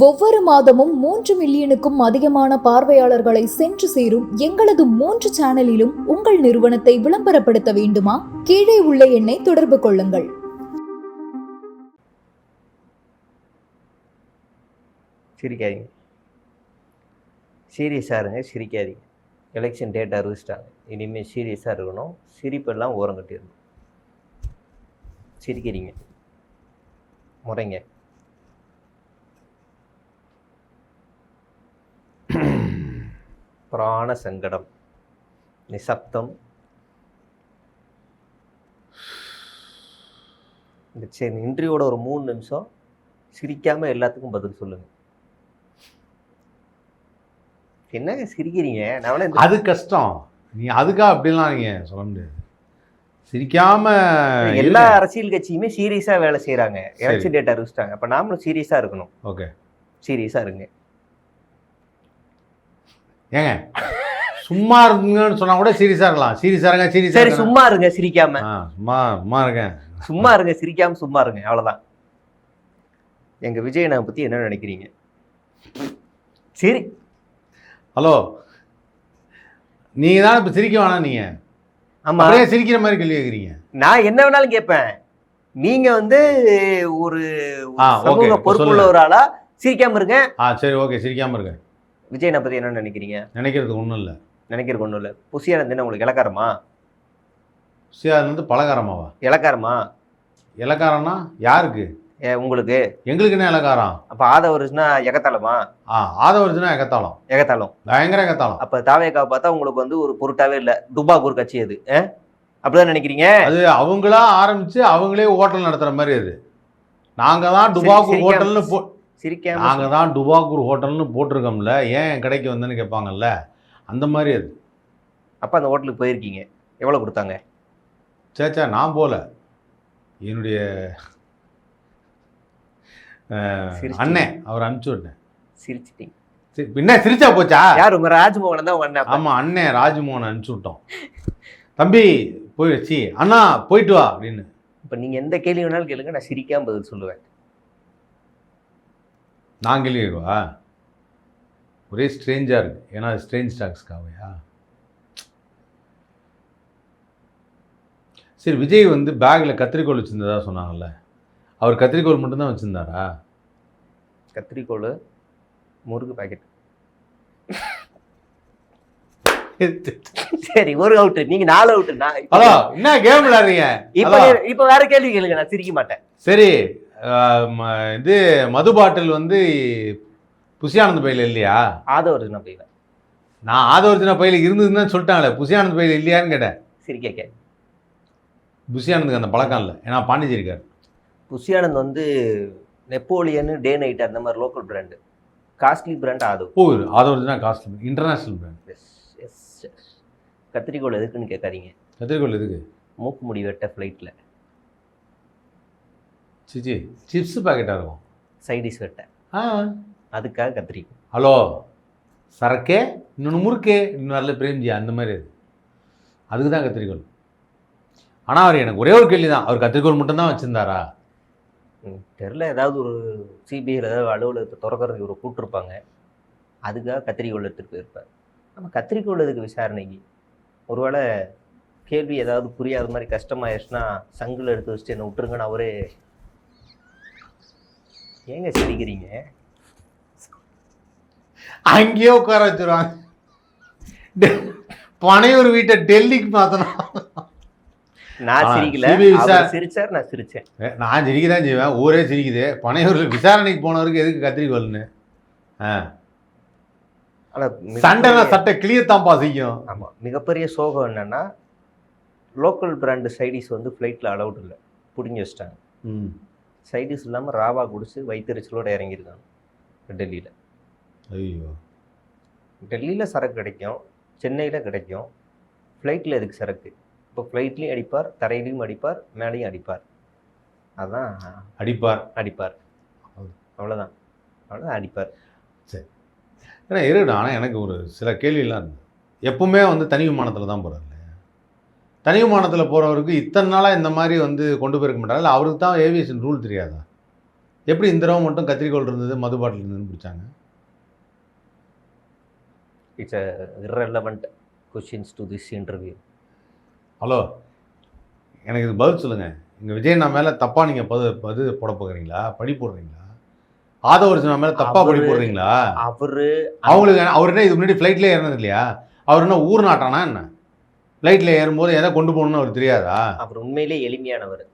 ஒவ்வொரு மாதமும் 3 மில்லியனுக்கும் அதிகமான பார்வையாளர்களை சென்று சேரும் எங்களது 3 சேனலிலும் உங்கள் நிறுவனத்தை விளம்பரப்படுத்த வேண்டுமா? கீழே உள்ள எண்ணை தொடர்பு கொள்ளுங்கள். சிரிக்காதீங்க, சீரியஸாக இருங்க, சிரிக்காதீங்க. எலெக்ஷன் டேட் அறிவிச்சிட்டாங்க, இனிமேல் சீரியஸாக இருக்கணும். சிரிப்பெல்லாம் ஓரம் கட்டிடணும். சிரிக்கிறீங்க, முறைங்க. பிராண சங்கடம், நிசப்தம். இந்த சரி இன்ட்ரியோட ஒரு 3 நிமிஷம் சிரிக்காமல் எல்லாத்துக்கும் பதில் சொல்லுங்கள். என்னங்க சிரிக்கிறீங்க? நான் அது கஷ்டம். நீ அதுக்காக அப்படிலாம் நீங்கள் சொல்ல முடியாது. சிரிக்காம எல்லா அரசியல் கட்சியுமே சீரியஸாக வேலை செய்கிறாங்க. எலெக்ஷன் டேட் அறிவிச்சிட்டாங்க, அப்போ நாமளும் சீரியஸாக இருக்கணும். ஓகே, சீரியஸாக இருங்க. ஏங்க சும்மா இருக்குங்கன்னு சொன்னா கூட சீரியஸா இருக்கலாம். சீரியஸா இருங்க, சீரியஸா சரி சும்மா இருங்க, சிரிக்காம. சும்மா இருக்கேன், சும்மா இருங்க, சிரிக்காம சும்மா இருங்க, அவ்வளவுதான். எங்க விஜயனை பத்தி என்ன நினைக்கிறீங்க? சரி, ஹலோ, நீங்க தான் இப்ப சிரிக்க வேணாம். நீங்க ஆமா சிரிக்கிற மாதிரி கேள்வி கேட்குறீங்க. நான் என்ன வேணாலும் கேட்பேன். நீங்க ஒரு சமூக பொறுப்புள்ள ஒரு ஆளா சிரிக்காம இருங்க. சரி, ஓகே, சிரிக்காம இருக்கேன். விஜயனை பத்தி என்ன நினைக்கிறீங்க? நினைக்கிறதுக்கு ஒன்றும் இல்லை. நினைக்கிறதுக்கு ஒன்றும் இல்லை. புசியானந்த் என்ன உங்களுக்கு இலக்காரமா? புசியானந்த் பலகாரமாவா? இலக்காரமா? இலக்காரம்னா யாருக்கு? உங்களுக்கு. எங்களுக்கு என்ன இலக்காரம்? அப்ப ஆதவர்ஸ்னா எகத்தாளமா? ஆதவர்ஸ்னா எகத்தாளம். எகத்தாளம், பயங்கர எகத்தாளம். அப்ப தாவேக்காவை பார்த்தா உங்களுக்கு ஒரு பொருட்டாவே இல்லை. டுபாக்கூர் கட்சி அது, அப்படிதான் நினைக்கிறீங்க? அது அவங்களா ஆரம்பிச்சு அவங்களே ஹோட்டல் நடத்துற மாதிரி. அது நாங்க தான் டுபாக்கூர் ஹோட்டல்னு சிரிக்காம நாங்கள் தான் டுபாக்கூர் ஹோட்டல்னு போட்டிருக்கோம்ல, ஏன் கடைக்கு வந்தேன்னு கேட்பாங்கல்ல, அந்த மாதிரி அது. அப்போ அந்த ஹோட்டலுக்கு போயிருக்கீங்க, எவ்வளோ கொடுத்தாங்க? சேச்சா, நான் போல, என்னுடைய அண்ணன் அவர் அனுப்பிச்சு விட்டேன். சிரிச்சிட்டீங்க. பின்ன சிரிச்சா போச்சா? யார்? உங்க ராஜ்மோகன் தான் உங்க அண்ணன்? ஆமாம், அண்ணன் ராஜ்மோகன் அனுப்பிச்சு விட்டோம். தம்பி போயிடுச்சு அண்ணா, போயிட்டு வா அப்படின்னு. இப்போ நீங்கள் எந்த கேள்வி வேணாலும் கேளுங்க, நான் சிரிக்காம பதில் சொல்லுவேன். நான் கேள்விவா? ஒரே ஸ்ட்ரேஞ்சாக இருக்குது. ஏன்னா ஸ்ட்ரேஞ்ச் டாக்ஸ்க்காவையா? சரி, விஜய் பேக்கில் கத்திரிக்கோள் வச்சுருந்ததா சொன்னாங்கல்ல, அவர் கத்திரிக்கோள் மட்டும்தான் வச்சுருந்தாரா? கத்திரிக்கோள், முருகு பாக்கெட். சரி, ஒரு அவுட்டு, நீங்கள் 4 அவுட்டு. ஹலோ, என்ன கேம் விளையாடுறீங்க? இப்போ வேற கேள்வி கேளுங்க, நான் சிரிக்க மாட்டேன். சரி, இது மது பாட்டில் புசியானந்த் பையில இல்லையா? ஆதவர்ஜுனா பையில. நான் ஆதவர்ஜுனா பையில இருந்ததுன்னு சொல்லிட்டாங்களே, புசியானந்த் பையில இல்லையான்னு கேட்டேன். சரி, கேட்க புசியானந்துக்கு அந்த பழக்கம் இல்லை, ஏன்னா பாண்டிச்சேரி இருக்காரு. புசியானந்த் நெப்போலியன், டே நைட் அந்த மாதிரி லோக்கல் பிராண்டு, காஸ்ட்லி பிராண்ட். ஆதவர்ஜுனா காஸ்ட்லி, இன்டர்நேஷனல் பிராண்ட். எஸ். கத்திரிக்கோள் எதுக்குன்னு கேட்காதீங்க. கத்திரிக்கோள் எதுக்கு? மூக்கு முடி வெட்ட ஃப்ளைட்டில். சிச்சி, சிப்ஸ் பாக்கெட்டாக இருக்கும். சைடிஷ் வெட்ட, அதுக்காக கத்திரிக்கோள். ஹலோ, சரக்கே இன்னொன்று முறுக்கே இன்னும் நல்ல பிரேம்ஜி, அந்த மாதிரி அதுக்கு தான் கத்திரிக்கோள். ஆனால் அவர் எனக்கு ஒரே ஒரு கேள்வி தான், அவர் கத்திரிக்கோள் மட்டும்தான் வச்சுருந்தாரா? தெரில, ஏதாவது ஒரு சிபிஐயில் ஏதாவது அலுவலகத்தை திறக்கிறதுக்கு ஒரு கூப்பிட்டுருப்பாங்க, அதுக்காக கத்திரிக்கோள் எடுத்துகிட்டு போயிருப்பார். நம்ம கத்திரிக்கோள் எதுக்கு விசாரணைக்கு? ஒருவேளை கேள்வி ஏதாவது புரியாத மாதிரி கஷ்டமாயிடுச்சுன்னா சங்கில் எடுத்து வச்சுட்டு என்னை விட்டுருங்கன்னு அவரே. ஏங்க சிரிக்கிறீங்க? அங்கேயே உட்கார வச்சிருவாங்க. பனையூர் வீட்டை டெல்லிக்கு மாத்தணும். நான் சிரிக்கல, சிரிச்சார், நான் சிரிச்சேன். நான் சிரிக்க தான் செய்வேன், ஊரே சிரிக்குது. பனையூரில் விசாரணைக்கு போனவருக்கு எதுக்கு கத்திரிக்கோள்னு? சண்டைனா சட்டை கிளியத்தாம்பா செய்யும். ஆமாம், மிகப்பெரிய சோகம் என்னன்னா, லோக்கல் பிராண்டு சைடிஷ் ஃப்ளைட்டில் அலவுட் இல்லை, பிடிங்கி வச்சிட்டாங்க. சைடிஷ் இல்லாமல் ராவா குடிச்சு வயிற்றுச்சலோடு இறங்கியிருக்காங்க டெல்லியில். ஐயோ, டெல்லியில் சரக்கு கிடைக்கும், சென்னையில் கிடைக்கும், ஃப்ளைட்டில் எதுக்கு சரக்கு? இப்போ ஃப்ளைட்லேயும் அடிப்பார், தரையிலையும் அடிப்பார், மேலேயும் அடிப்பார். அதுதான் அடிப்பார். அவ்வளோதான் அடிப்பார். சரி, ஏன்னா இருக்கட்டும். ஆனால் எனக்கு ஒரு சில கேள்வியெல்லாம் இருந்தது. எப்பவுமே தனி விமானத்தில் தான் போகிறாரு. தனி விமானத்தில் போகிறவருக்கு இத்தனை நாளாக இந்த மாதிரி கொண்டு போயிருக்க மாட்டாங்க. இல்லை அவருக்கு தான் ஏவியேஷன் ரூல் தெரியாதா? எப்படி இந்த தடவை மட்டும் கத்திரிக்கோள் இருந்தது மது பாட்டில் இருந்ததுன்னு பிடிச்சாங்க? It's a irrelevant questions to this interview. Hello, எனக்கு இது பதில் சொல்லுங்கள். இங்கே விஜயண்ணா மேலே தப்பாக நீங்கள் பது போட போகிறீங்களா, பழி போடுறீங்களா? ஆதவர்ஜுனா மேலே தப்பாக பழி போடுறீங்களா? அவங்களுக்கு அவர் என்ன இது முன்னாடி ஃப்ளைட்லேயே ஏறினது இல்லையா? அவர் என்ன ஊர் நாட்டானா என்ன? ஃப்ளைட்டில் ஏறும்போது எதை கொண்டு போகணும்னு அவர் தெரியாதா? அவர் உண்மையிலே எளிமையானவர்.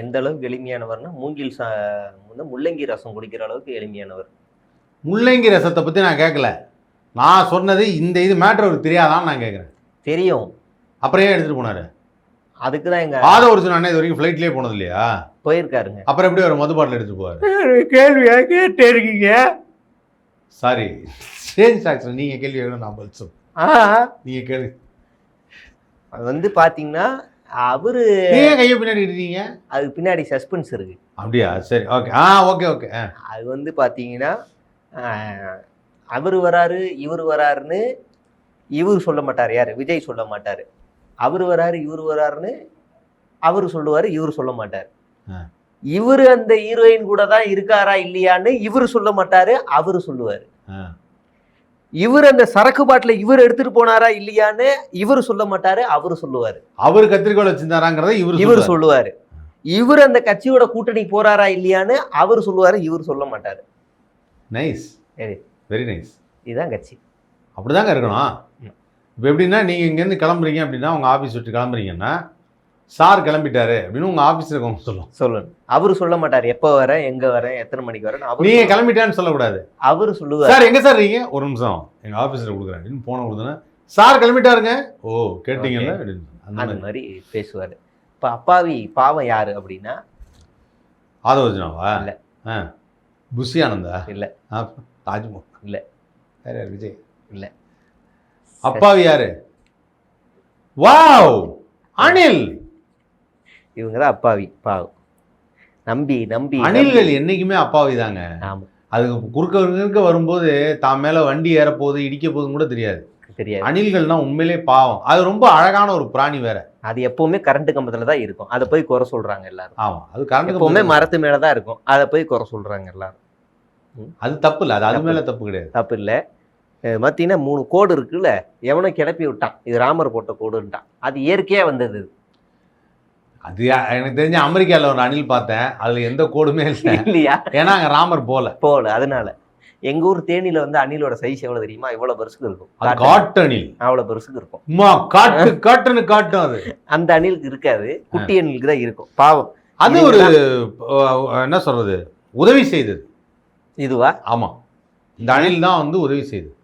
எந்த அளவுக்கு எளிமையானவர்னா மூங்கில் முள்ளங்கி ரசம் குடிக்கிற அளவுக்கு எளிமையானவர். முள்ளங்கி ரசத்தை பற்றி நான் கேட்கல. நான் சொன்னது இந்த இது மேட்ரு அவருக்கு தெரியாதான்னு நான் கேட்குறேன். தெரியும். அப்புறம் ஏன் எடுத்துகிட்டு போனார்? அதுக்கு தான் எங்க ஆதவர்ஜுனா அண்ணா இது வரைக்கும் ஃப்ளைட்லேயே போனது இல்லையா? போயிருக்காருங்க. அப்புறம் எப்படி ஒரு மது பாட்டில் எடுத்துட்டு போவார்? கேள்வியா கேட்டே இருக்கீங்க. Sorry, stage action. நீங்கள் கேள்வி கேட்கணும், நான் பதில் சொல்லுவேன். நீங்கள் கேள்வி. அது வந்து பார்த்தீங்கன்னா அவரு ஏன் கையை பின்னாடி எடுத்தீங்க? அதுக்கு பின்னாடி சஸ்பென்ஸ் இருக்கு. அப்படியா? சரி, ஓகே. Okay okay. அது வந்து பார்த்தீங்கன்னா அவர் வராரு இவர் வராருன்னு இவர் சொல்ல மாட்டார். யார்? விஜய் சொல்ல மாட்டார். அவர் வராரு இவர் வராருன்னு அவர் சொல்லுவார், இவர் சொல்ல மாட்டார். இவர் அந்த ஹீரோயின் கூட தான் இருக்காரா இல்லையான்னு இவர் சொல்ல மாட்டாரு, அவரு சொல்லுவார். இவர் அந்த சரக்கு பாட்டில இவர் எடுத்துட்டு போனாரா இல்லையான்னு இவர் சொல்ல மாட்டாரு, அவரு சொல்லுவாரு. அவர் கத்திரிக்கோள் வச்சிருந்தாராங்கிறத இவர் சொல்லுவாரு. இவர் அந்த கட்சியோட கூட்டணி போறாரா இல்லையான்னு அவர் சொல்லுவாரு, இவர் சொல்ல மாட்டாரு. Nice, very nice. இதுதான் கட்சி. அப்படிதாங்க இருக்கணும். இப்போ எப்படின்னா, நீங்கள் இங்கேருந்து கிளம்புறீங்க அப்படின்னா, உங்கள் ஆஃபீஸ் விட்டு கிளம்புறீங்கன்னா, சார் கிளம்பிட்டாரு அப்படின்னு உங்கள் ஆஃபீஸில் இருக்கவங்க சொல்லணும். அவரு சொல்ல மாட்டார் எப்போ வரேன், எங்கே வரேன், எத்தனை மணிக்கு வரேன். நீங்கள் கிளம்பிட்டான்னு சொல்லக்கூடாது. அவரு சொல்லுவார், சார் எங்கே சார் இருக்கீங்க, ஒரு நிமிஷம் எங்கள் ஆஃபீஸில் கொடுக்குறேன் அப்படின்னு போன கொடுத்தோன்னா, சார் கிளம்பிட்டாருங்க, ஓ கேட்டீங்கல்ல அப்படின்னு அந்த மாதிரி பேசுவார். இப்போ அப்பாவி பாவம் யாரு அப்படின்னா ஆதவர்ஜுனாவா? இல்லை. புஷி ஆனந்தா? இல்லை. தாஜ்மஹால்? இல்லை. வேற யார்? விஜய்? இல்லை. அப்பாவி யாரு? வாவ், அனில். இவங்க தான் அப்பாவி பாவம். நம்பி நம்பி அணில்கள் என்னைக்குமே அப்பாவி தாங்க. ஆமா. அதுக்கு குறுக்க வரும்போது தான் மேல வண்டி ஏற போகுது இடிக்க போகுதுன்னு கூட தெரியாது. அணில்கள்னா உண்மையிலே பாவம். அது ரொம்ப அழகான ஒரு பிராணி வேற. அது எப்பவுமே கரண்ட் கம்பத்துல தான் இருக்கும், அதை போய் குறை சொல்றாங்க எல்லாரும். ஆமா, அது கரண்ட் எப்பவுமே மரத்து மேலதான் இருக்கும், அதை போய் குறை சொல்றாங்க எல்லாரும். அது தப்பு இல்லை, அது மேல தப்பு கிடையாது. தப்பு இல்லை. பார்த்தீங்கன்னா 3 கோடு இருக்குல்ல, எவனோ கிளப்பி விட்டான், இது ராமர் போட்ட கோடுன்ட்டான். அது இயற்கையா வந்தது. அது எனக்கு தெரிஞ்ச அமெரிக்காவில் ஒரு அணில் பார்த்தேன், அதுல எந்த கோடுமே இல்லை இல்லையா? ஏன்னா அங்கே ராமர் போல. அதனால எங்க ஊர் தேனியில வந்து அணிலோட சைஸ் எவ்வளவு தெரியுமா? இவ்வளவு பெருசுக்கு இருக்கும். காட்டு அணில் அவ்வளவு பெருசுக்கு இருக்கும். காட்டுன்னு காட்டும். அது அந்த அணிலுக்கு இருக்காது, குட்டி அணிலுக்கு தான் இருக்கும். பாவம். அது ஒரு என்ன சொல்றது, உதவி செய்தது. இதுவா? ஆமா, இந்த அணில் தான் வந்து உதவி செய்தது.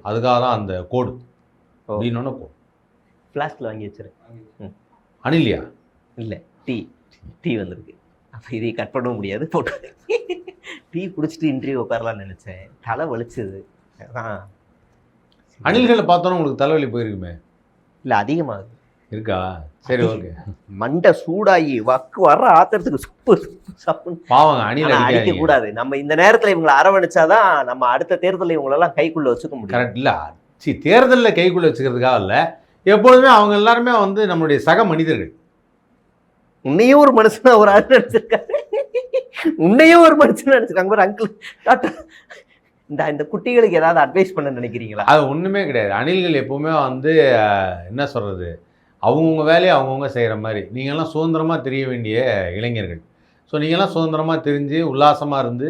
அதுக்காக தான் அந்த கோடு அப்படின்னு கோடு. ஃப்ளாஸ்க்ல வாங்கி வச்சிரு. அணிலியா? இல்லை, டீ வந்திருக்கு. அப்போ இதை கட் பண்ண முடியாது, போட்டு டீ குடிச்சிட்டு இன்டர்வியூ உட்காரலாம்னு நினைச்சேன், தலை வலிச்சது. அணில்களை பார்த்தோன்னா உங்களுக்கு தலைவலி போயிருக்குமே? இல்லை, அதிகமாகுது. இருக்கா? சரி, ஓகே. மண்டை சூடாகி வக்கு வர்ற ஆத்திரத்துக்கு சப்பு பாவங்க. அணில் அடிக்க கூடாது. நம்ம இந்த நேரத்தில் இவங்களை அரவணைச்சாதான் நம்ம அடுத்த தேர்தலில் இவங்களெல்லாம் கைக்குள்ள வச்சுக்க முடியும். கரெக்ட். இல்லை, தேர்தலில் கைக்குள்ள வச்சுக்கிறதுக்காக இல்லை, எப்பொழுதுமே அவங்க எல்லாருமே வந்து நம்மளுடைய சக மனிதர்கள். உன்னையும் ஒரு மனுஷனா ஒரு ஆள் நினைச்சிருக்காங்க, உன்னையும் ஒரு மனுஷன் நினைச்சிருக்காங்க. ஒரு அங்கிள் டாக்டர், இந்த குட்டிகளுக்கு ஏதாவது அட்வைஸ் பண்ண நினைக்கிறீங்களா? அது ஒன்றுமே கிடையாது. அணில்கள் எப்பவுமே வந்து என்ன சொல்கிறது, அவங்கவுங்க வேலையை அவங்கவுங்க செய்கிற மாதிரி. நீங்கள்லாம் சுதந்திரமாக தெரிய வேண்டிய இளைஞர்கள். ஸோ நீங்கள்லாம் சுதந்திரமாக தெரிஞ்சு உல்லாசமாக இருந்து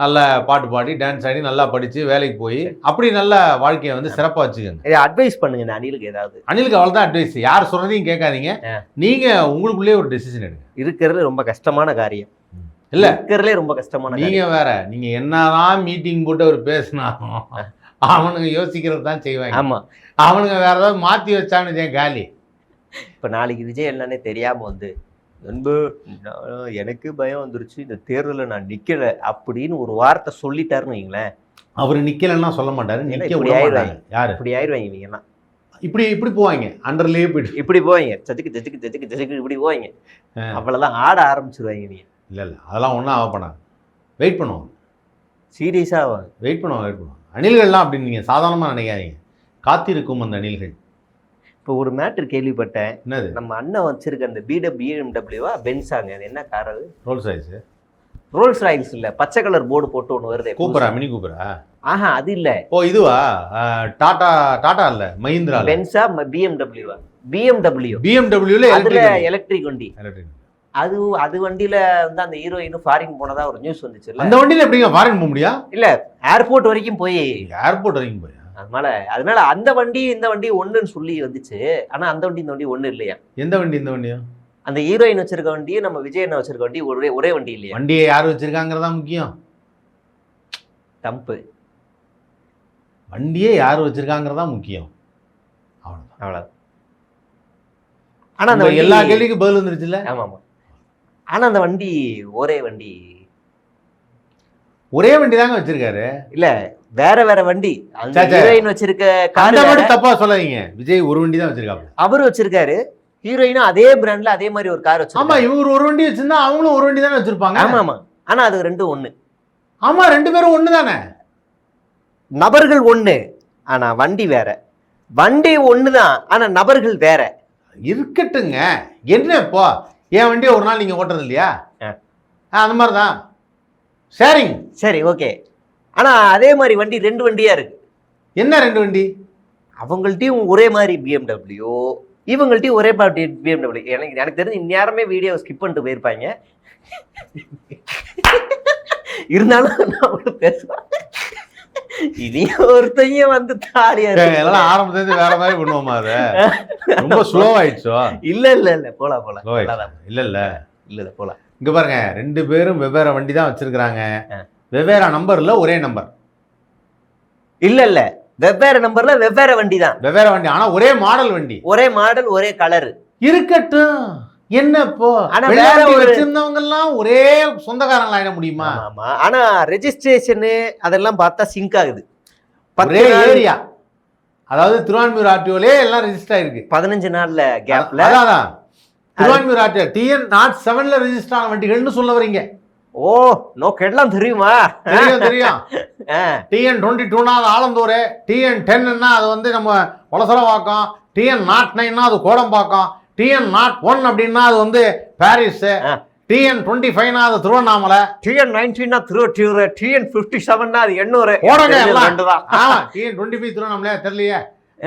நல்லா பாட்டு பாடி டான்ஸ் ஆடி நல்லா படித்து வேலைக்கு போய் அப்படி நல்ல வாழ்க்கையை வந்து சிறப்பாக வச்சுக்கோங்க. அட்வைஸ் பண்ணுங்க இந்த அணிலுக்கு ஏதாவது. அணிலுக்கு அவ்வளோ தான் அட்வைஸ். யார் சொல்கிறதையும் கேட்காதீங்க, நீங்கள் உங்களுக்குள்ளேயே ஒரு டெசிஷன் எடுங்க. இருக்கிறது ரொம்ப கஷ்டமான காரியம். இல்லை, இருக்கிறதுலே ரொம்ப கஷ்டமான. நீங்கள் வேற, நீங்கள் என்னதான் மீட்டிங் போட்டு அவர் பேசினாலும் அவனுங்க யோசிக்கிறது தான் செய்வாங்க. ஆமாம், அவனுங்க வேற ஏதாவது மாற்றி வச்சான்னு காலி. இப்போ நாளைக்கு விஜய் என்னன்னே தெரியாமல் வந்து, நண்பு எனக்கு பயம் வந்துருச்சு, இந்த தேர்தலில் நான் நிற்கலை அப்படின்னு ஒரு வார்த்தை சொல்லிட்டாருன்னு வைங்களேன், அவர் நிற்கலைன்னா சொல்ல மாட்டாரு. இப்படி ஆயிடுவாங்க. யார் இப்படி ஆயிடுவாங்க? நீங்கலாம் இப்படி போவாங்க, அண்டர்லேயே போயிட்டு இப்படி போவாங்க, சச்சுக்கு இப்படி போவாங்க. அவ்வளோதான், ஆட ஆரம்பிச்சிருவாங்க. நீங்கள் இல்லை அதெல்லாம் ஒன்றும் ஆகப்படாது. வெயிட் பண்ணுவோம், சீரியஸாக வெயிட் பண்ணுவோம். அணில்கள்லாம் அப்படின்னு நீங்கள் சாதாரணமாக நினைக்காதீங்க, காத்திருக்கும் அந்த அணில்கள். இப்போ ஒரு மேட்ரு கேள்விப்பட்டேன். என்னது? நம்ம அண்ணன் வச்சிருக்க அந்த BMW பென்ஸாங்க, அது என்ன கார்? அது ரோல்ஸ் ராய்ஸ். ரோல்ஸ் ராய்ஸ் இல்ல, பச்சை கலர் போர்டு போட்டு ஒண்ணு வருது. கூப்பரா, மினி கூப்பரா? ஆஹா, அது இல்ல. ஓ இதுவா? டாடா இல்ல, மஹிந்திரா. பென்ஸா, பிஎம்டபிள்யூவா? பிஎம்டபிள்யூல அதுல எலக்ட்ரிக் வண்டி. அது வண்டியில வந்து அந்த ஹீரோயின் ஃபாரின் போனதா ஒரு நியூஸ் வந்துச்சு. அந்த வண்டியில எப்படிங்க ஃபாரின் போக முடியா? இல்ல, ஏர்போர்ட் வரைக்கும் போய். ஏர்போர்ட் வரைக்கும் போய். அதனால அந்த வண்டி இந்த வண்டி ஒண்ணுன்னு சொல்லி வந்துச்சு. ஆனா அந்த வண்டி இந்த வண்டி ஒண்ணு இல்லையா? எந்த வண்டி? இந்த வண்டியா? அந்த ஹீரோயின் வச்சிருக்க வண்டியும் நம்ம விஜய் என்ன வச்சிருக்க வண்டி ஒரே வண்டி இல்லையா? வண்டியை யார் வச்சிருக்காங்கிறதா முக்கியம். தம்பு. வண்டியே யார் வச்சிருக்காங்கிறதா முக்கியம். அவ்வளவுதான். ஆனா அந்த எல்லா கேள்விக்கும் பதில் வந்துருச்சுல்ல? ஆமா. ஆனா அந்த வண்டி ஒரே வண்டி தாங்க வச்சிருக்காரு. இல்ல, வேற வண்டி. ஹீரோயின் வச்சிருக்க கார் மட்டும் தப்பா சொல்லாதீங்க. விஜய் ஒரு வண்டி தான் வச்சிருக்காரு. அவரு வச்சிருக்காரு. ஹீரோயினும் அதே பிராண்ட்ல அதே மாதிரி ஒரு கார் வச்சிருக்காங்க. ஆமா, இவங்க ஒரு வண்டி வச்சிருந்தா அவங்களும் ஒரு வண்டி தானே வச்சிருப்பாங்க. ஆமா. ஆனா அது ரெண்டும் ஒண்ணு. ஆமா, ரெண்டு பேரும் ஒண்ணு தானே. நபர்கள் ஒண்ணு, ஆனா வண்டி வேற. வண்டி ஒண்ணுதான், ஆனா நபர்கள் வேற. இருக்கட்டுங்க. என்ன இப்போ என் வண்டியை ஒரு நாள் நீங்க ஓட்டுறது இல்லையா? அந்த மாதிரிதான் ஷேரிங். சரி, ஓகே. ஆனா அதே மாதிரி வண்டி ரெண்டு வண்டியா இருக்கு. என்ன ரெண்டு வண்டி? அவங்கள்ட்டையும் ஒரே மாதிரி பிஎம்டபிள்யூ, இவங்கள்ட்டையும் ஒரே மாதிரி பிஎம்டபிள்யூ. எனக்கு தெரிஞ்சு இந்நேரமே வீடியோ ஸ்கிப் பண்ணிட்டு போயிருப்பாங்க. இருந்தாலும் நான் பேசுவேன். இனி ஒருத்தையும் வந்து தாலியா எல்லாம் ஆரம்பத்துல வேற மாதிரி பண்ணுவோமா? அதை ரொம்ப ஸ்லோ ஆயிடுச்சோ? இல்ல போலாம். இல்ல போலாம். இங்க பாருங்க, ரெண்டு பேரும் வெவ்வேறு வண்டி தான் வச்சிருக்காங்க. வெவ்வேறு நம்பர்ல ஒரே நம்பர். இல்ல வெவ்வேறு நம்பர்ல வெவ்வேறு வண்டி தான். வெவ்வேறு வண்டி, ஆனா ஒரே மாடல் வண்டி. ஒரே மாடல், ஒரே கலர். இருக்கட்டும். என்ன இப்போ வச்சிருந்தவங்க எல்லாம் ஒரே சொந்தக்காரங்களா ஆயிட முடியுமா? ஆமா. ஆனா ரெஜிஸ்ட்ரேஷன் அதெல்லாம் பார்த்தா சிங்க் ஆகுது. ஒரே ஏரியா, அதாவது திருவான்மியூர் ஆர்டிஓலே எல்லாம் ரெஜிஸ்டர் ஆயிருக்கு 15 நாள்ல கேப்ல. அதான் திருவான்மியூர் ஆர்டிஓ TN07ல ரெஜிஸ்டர் ஆன வண்டிகள்னு சொல்ல வரீங்க? ஓ, நோக்கெல்லாம் தெரியுமா? தெரியும். TN22னா அது ஆலந்தூர், TN10ன்னா அது வந்து நம்ம வலசரவாக்கம், TN09னா அது கோடம்பாக்கம், TN01 அப்படின்னா அது வந்து பாரிஸ், TN25னா அது திருவண்ணாமலை, TN19னா திருவொற்றியூர், TN57னா அது எண்ணூர். TN25 திருவண்ணாமலை தெரியலையே.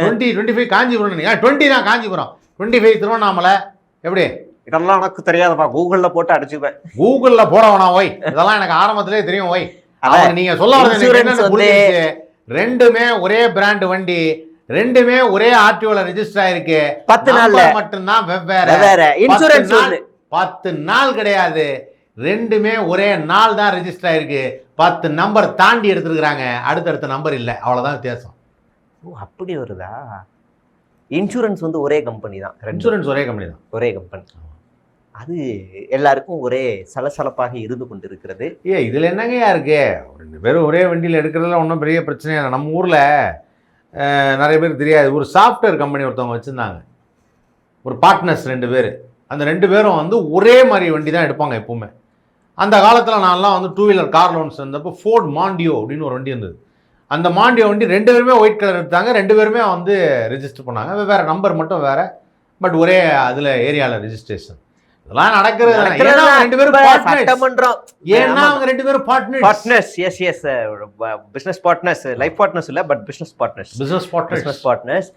2025 காஞ்சிபுரம். 20 தான் காஞ்சிபுரம், 25 திருவண்ணாமலை. எப்படி? இதெல்லாம் எனக்கு தெரியாதப்பா, கூகுள்ல போட்டு அடிச்சுப்பேன். கூகுள்ல போட வேணாம் ஓய், இதெல்லாம் எனக்கு ஆரம்பத்திலே தெரியும் ஓய். நீங்க சொல்ல வரது ரெண்டுமே ஒரே பிராண்ட் வண்டி, ரெண்டுமே ஒரே ஆர்டிஓல ரெஜிஸ்டர் ஆயிருக்கு. 10 நாள்ல மட்டும்தான் வெவ்வேறு. இன்சூரன்ஸ் 10 நாள் கிடையாது, ரெண்டுமே ஒரே நாள் தான் ரெஜிஸ்டர் ஆயிருக்கு. 10 நம்பர் தாண்டி எடுத்துருக்காங்க, அடுத்தடுத்த நம்பர் இல்லை, அவ்வளவுதான் வித்தியாசம். ஓ, அப்படி வருதா? இன்சூரன்ஸ் வந்து ஒரே கம்பெனி தான். இன்சூரன்ஸ் ஒரே கம்பெனி தான், ஒரே கம்பெனி. அது எல்லாருக்கும் ஒரே சலசலப்பாக இருந்து கொண்டிருக்கிறது. இதுல என்னங்கயா இருக்கு? ரெண்டு பேரும் ஒரே வண்டியில் எடுக்கிறதுல ஒன்றும் பெரிய பிரச்சனை இல்லை. நம்ம ஊர்ல நிறைய பேர் தெரியாது, ஒரு சாஃப்ட்வேர் கம்பெனி ஒருத்தவங்க வச்சுருந்தாங்க, ஒரு பார்ட்னர்ஸ் 2 பேர். அந்த 2 பேரும் வந்து ஒரே மாதிரி வண்டி தான் எடுப்பாங்க எப்பவுமே. அந்த காலத்தில் நான்லாம் வந்து 2 வீலர் கார் லோன்ஸ் இருந்தப்போ ஃபோர்ட் மாண்டியோ அப்படின்னு ஒரு வண்டி இருந்தது. அந்த மாண்டியோ வண்டி 2 பேருமே ஒயிட் கலர் எடுத்தாங்க, 2 பேருமே வந்து ரெஜிஸ்டர் பண்ணாங்க. வெவ்வேறு நம்பர் மட்டும் வேறு, பட் ஒரே அதில் ஏரியாவில் ரெஜிஸ்ட்ரேஷன். இதெல்லாம் நடக்கிறது. 2 பேரும் சட்டமன்றம், ஏன்னா அவங்க 2 பேரும் partners. Yes business partners, life partners இல்ல, பட் பிசினஸ் பார்ட்னர்ஸ்.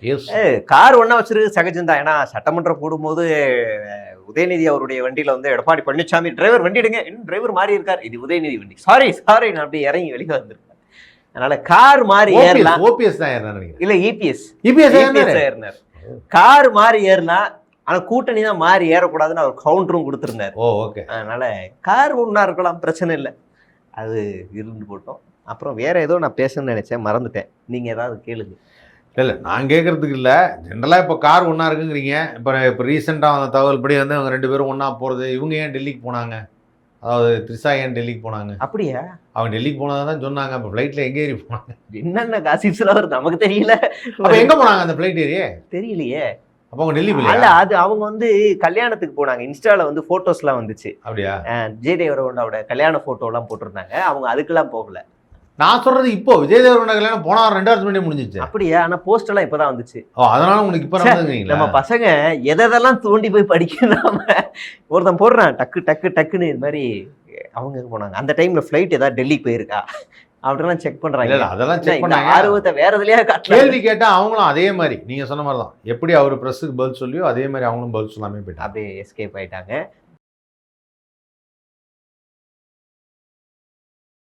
கார் ஒண்ணா வச்சிருக்கு சகஜம் தான். ஏன்னா சட்டமன்றம் கூடும்போது உதயநிதி அவருடைய வண்டியில வந்து எடப்பாடி பழனிசாமி டிரைவர் வண்டி எடுங்க, இன்னும் டிரைவர் மாறி இருக்கார், இது உதயநிதி வண்டி, சாரி நான் அப்படியே இறங்கி வெளியே வந்திருக்கேன். அதனால கார் மாறி ஏறலாம். ஓபிஎஸ் தான் ஏறினார் இல்ல, இபிஎஸ் ஏறினார். கார் மாறி ஏறலாம், ஆனா கூட்டணி தான் மாறி ஏறக்கூடாதுன்னு அவர் கவுண்டரும் கொடுத்துருந்தாரு. ஓகே. அதனால கார் ஒண்ணா இருக்கலாம், பிரச்சனை இல்லை, அது இருந்து போட்டோம். அப்புறம் வேற ஏதோ நான் பேசணும்னு நினைச்சேன், மறந்துட்டேன். நீங்க ஏதாவது கேளுங்க. இல்லை, நான் கேட்கறதுக்கு இல்லை, ஜென்ரலாக இப்போ கார் ஒன்றா இருக்குங்கிறீங்க. இப்போ ரீசெண்டாக அந்த தகவல் படி வந்து அவங்க 2 பேரும் ஒன்றா போகிறது. இவங்க ஏன் டெல்லிக்கு போனாங்க? அதாவது த்ரிஷா ஏன் டெல்லிக்கு போனாங்க? அப்படியா? அவங்க டெல்லிக்கு போனதான் தான் சொன்னாங்க. அப்போ ஃப்ளைட்டில் எங்கே ஏறி போனாங்க? என்னென்ன காசிப்ஸ்ல வருது நமக்கு தெரியல. அப்போ எங்கே போனாங்க அந்த ஃப்ளைட் ஏறி? தெரியலையே. அப்போ அவங்க டெல்லி இல்ல, அது அவங்க வந்து கல்யாணத்துக்கு போனாங்க. இன்ஸ்டால வந்து போட்டோஸ்லாம் வந்துச்சு. அப்படியா? விஜய் தேவரகொண்டாவோட கல்யாண போட்டோ எல்லாம் போட்டிருந்தாங்க. அவங்க அதுக்கெல்லாம் போகல. நான் சொல்றது இப்போ விஜய் தேவரகொண்டா கல்யாணம் போன 2 வருஷம் முன்னாடி முடிஞ்சிச்சு. அப்படியா? ஆனா போஸ்ட் எல்லாம் இப்பதான் வந்துச்சு. அதனால உங்களுக்கு இப்ப நடந்துங்களா? நம்ம பசங்க எதெல்லாம் தோண்டி போய் படிக்கிறாம ஒருத்தன் போடுறான் டக்கு டக்கு டக்குன்னு. இது மாதிரி அவங்க எங்க போனாங்க அந்த டைம்ல ஃப்ளைட் ஏதாவது டெல்லிக்கு போயிருக்கா அப்படிலாம் செக் இல்ல பண்றாங்க. இல்ல அதெல்லாம் என்ன செக் இந்த பண்ணாங்க. ஆர்வத்தை வேற எதுலயா காட்டல. கேள்வி கேட்டா அவங்களும் அதே மாதிரி நீங்க சொன்ன மாதிரி தான் எப்படி அவர் பிரஸுக்கு பதில் சொல்லியோ அதே மாதிரி அவங்களும் பதில் சொல்லாமே போயிட்டாங்க. அப்படியே எஸ்கேப் ஆயிட்டாங்க.